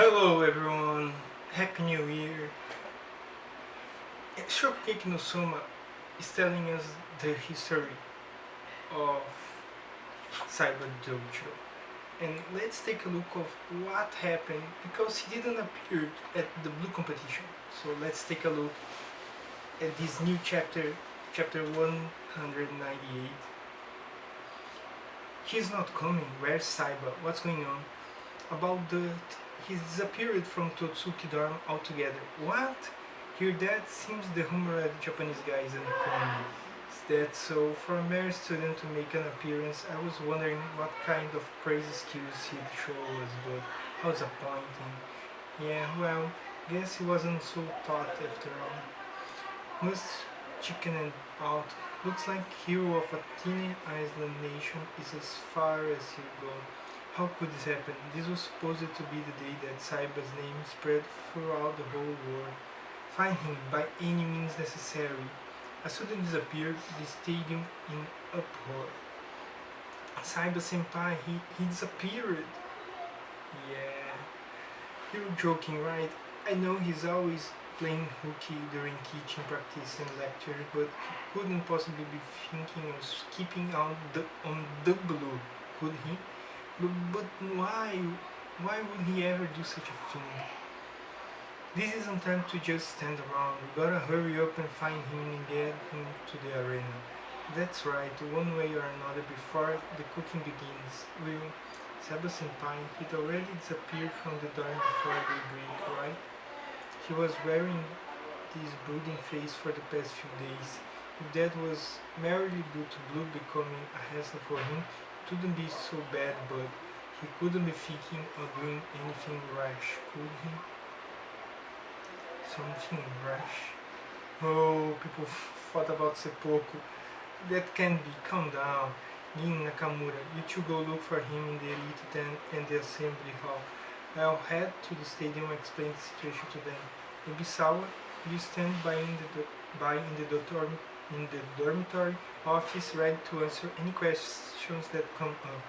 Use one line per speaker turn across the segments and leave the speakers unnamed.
Hello everyone, Happy New Year. Shokugeki no Souma is telling us the history of Cyber Jojo. And let's take a look of what happened because he didn't appear at the blue competition. So let's take a look at this new chapter, chapter 198. He's not coming, where's Saiba? What's going on? About the he disappeared from Totsuki dorm altogether. What? Hear that? Seems the humorous Japanese guy isn't coming. Is that so? For a mere student to make an appearance, I was wondering what kind of crazy skills he'd show us, but how disappointing. Yeah, well, guess he wasn't so taught after all. Must chicken and out. Looks like hero of a teeny island nation is as far as he'll go. How could this happen? This was supposed to be the day that Saiba's name spread throughout the whole world. Find him by any means necessary. A sudden disappeared, the stadium in uproar. Saiba senpai, he disappeared. Yeah. You're joking, right? I know he's always playing hooky during teaching practice and lectures, but he couldn't possibly be thinking of skipping out on the blue, could he? But why? Why would he ever do such a thing? This isn't time to just stand around. We gotta hurry up and find him and get him to the arena. That's right, one way or another before the cooking begins. Will Saba Senpai, he'd already disappeared from the dorm before daybreak, right? He was wearing this brooding face for the past few days. If that was merely due to Blue becoming a hassle for him, it wouldn't be so bad, but he couldn't be thinking of doing anything rash, could he? Something rash? Oh, people thought about seppuku. That can't be. Calm down. Gin Nakamura, you two go look for him in the elite tent and the assembly hall. I'll head to the stadium and explain the situation to them. And Bisawa, you stand in the dormitory office ready to answer any questions that come up.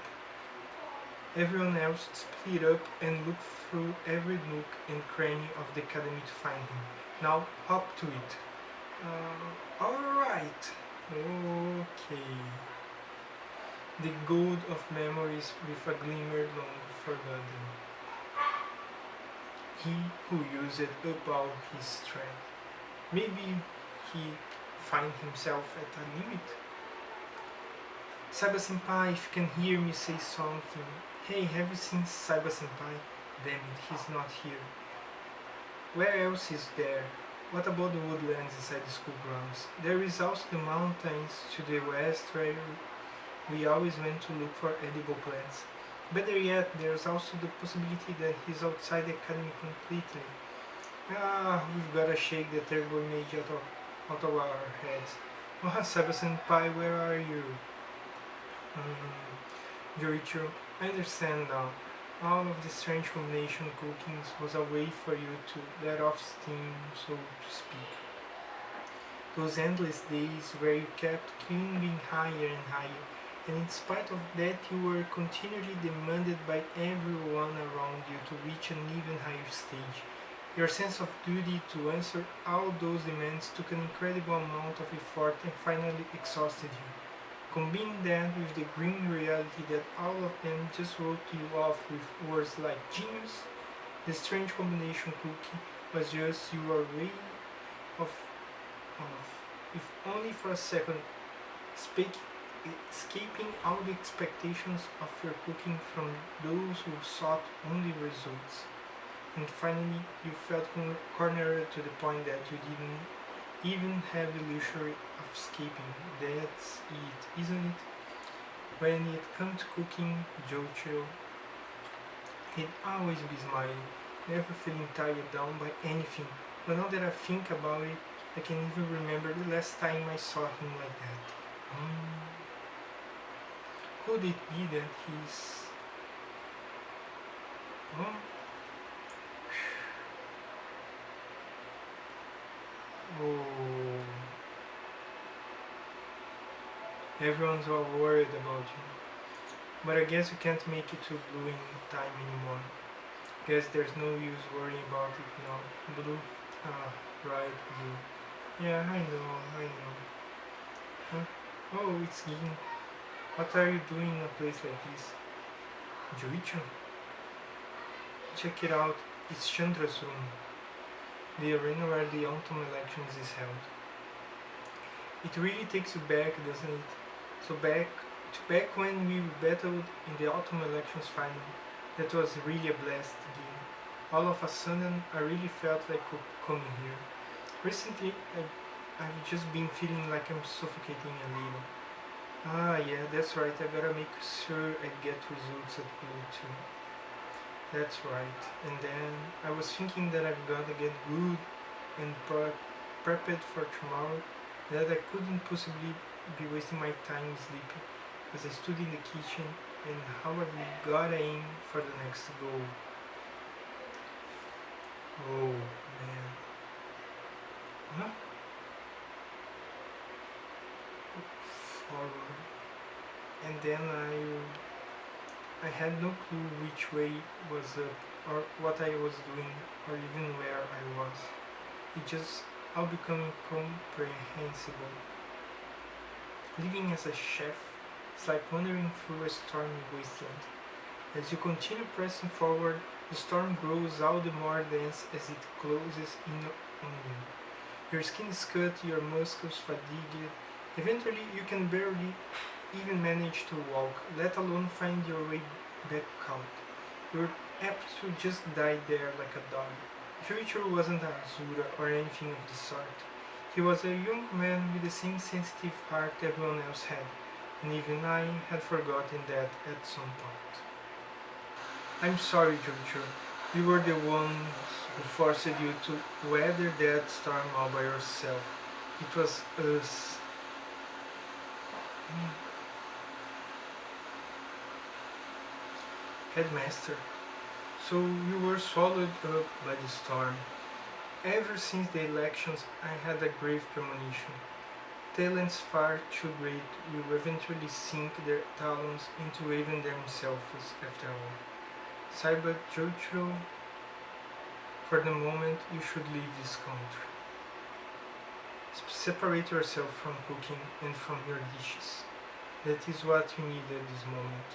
Everyone else split up and look through every nook and cranny of the academy to find him. Now hop to it. Alright. Okay. The gold of memories with a glimmer long forgotten. He who used up all his strength. Maybe he find himself at a limit. Saiba Senpai, if you can hear me, say something. Hey, have you seen Saiba Senpai? Damn it, he's not here. Where else is there? What about the woodlands inside the school grounds? There is also the mountains to the west where we always went to look for edible plants. Better yet, there's also the possibility that he's outside the academy completely. We've gotta shake the terrible image out of our heads. Oh, Saiba Senpai, where are you? Joichiro, I understand now. All of the strange combination cookings was a way for you to let off steam, so to speak. Those endless days where you kept climbing higher and higher, and in spite of that you were continually demanded by everyone around you to reach an even higher stage. Your sense of duty to answer all those demands took an incredible amount of effort and finally exhausted you. Combine that with the grim reality that all of them just wrote you off with words like genius, the strange combination cookie was just your way of, if only for a second, escaping all the expectations of your cooking from those who sought only results. And finally, you felt cornered to the point that you didn't even have the luxury of escaping. That's it, isn't it? When it comes to cooking, Joichiro, he'd always be smiling, never feeling tired down by anything. But now that I think about it, I can even remember the last time I saw him like that. Could it be that he's... Oh, oh. Everyone's all worried about you. But I guess you can't make it to Blue in time anymore. Yes, there's no use worrying about it now. Blue? Ah, right, blue. Yeah, I know. Huh? Oh, it's Gin. What are you doing in a place like this? Joicho? Check it out. It's Chandra's room. The arena where the autumn elections is held. It really takes you back, doesn't it? So back when we battled in the autumn elections final. That was really a blast game. All of a sudden, I really felt like coming here. Recently, I've just been feeling like I'm suffocating a little. Ah, yeah, that's right. I gotta make sure I get results at Blue too. That's right. And then I was thinking that I've gotta get good and prepared for tomorrow. That I couldn't possibly be wasting my time sleeping as I stood in the kitchen and how I've gotta aim for the next goal. Oh man. Huh? Forward. And then I had no clue which way was up or what I was doing or even where I was. It just all becoming incomprehensible. Living as a chef is like wandering through a stormy wasteland. As you continue pressing forward, the storm grows all the more dense as it closes in on you. Your skin is cut, your muscles fatigued. Eventually, you can barely even manage to walk, let alone find your way back out. You're apt to just die there like a dog. Joichiro wasn't a Azura or anything of the sort. He was a young man with the same sensitive heart everyone else had, and even I had forgotten that at some point. I'm sorry, Joichiro. We were the ones who forced you to weather that storm all by yourself. It was us. Headmaster, so you were swallowed up by the storm. Ever since the elections, I had a grave premonition. Talents far too great will eventually sink their talons into even themselves after all. Cyber Joichiro, for the moment you should leave this country. Separate yourself from cooking and from your dishes. That is what you need at this moment.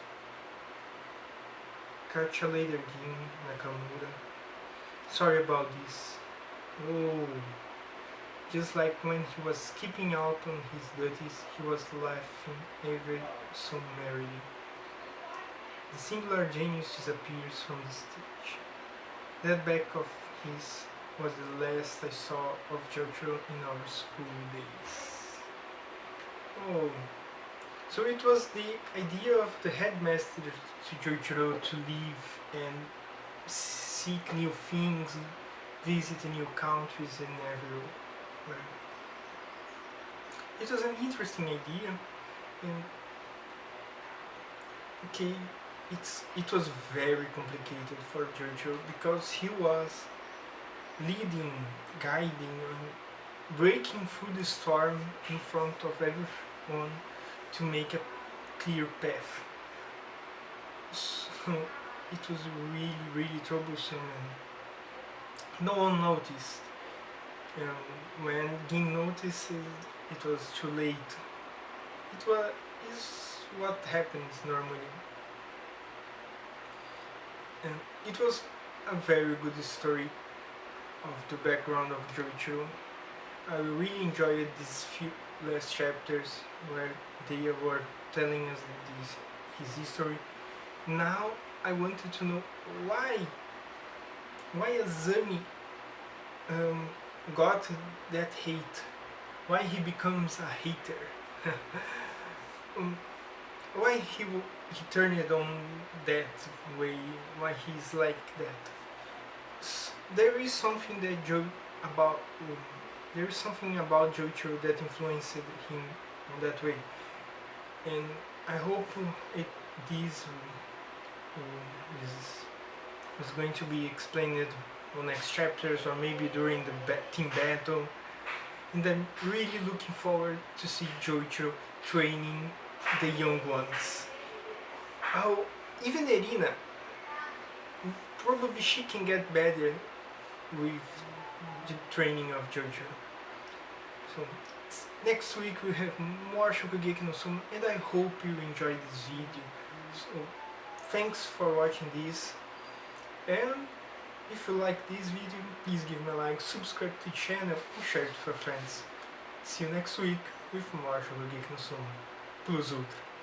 Catch you later, Gin Nakamura. Sorry about this. Oh, just like when he was skipping out on his duties, he was laughing ever so merrily. The singular genius disappears from the stage. That back of his was the last I saw of Jojo in our school days. Oh, so it was the idea of the headmaster to Jojo to leave and seek new things, visit new countries and everywhere. It was an interesting idea, and okay, it was very complicated for Jojo because he was leading, guiding, and breaking through the storm in front of everyone to make a clear path. So it was really troublesome, and no one noticed. When Gin noticed, it was too late. Is what happens normally. And it was a very good story of the background of Joichiro. I really enjoyed these few last chapters where they were telling us his history. Now I wanted to know why Azami got that hate, why he becomes a hater, why he turned it on that way, why he's like that. There is something about there is something about Joichiro that influenced him in that way, and I hope this is going to be explained on next chapters or maybe during the team battle. And I'm really looking forward to see Joichiro training the young ones. Oh, even Erina. probably she can get better with the training of Jojo. So next week we have more Shokugeki no Souma, and I hope you enjoyed this video. So thanks for watching this, and if you like this video, please give me a like, subscribe to the channel and share it with your friends. See you next week with more Shokugeki no Souma. Plus Ultra.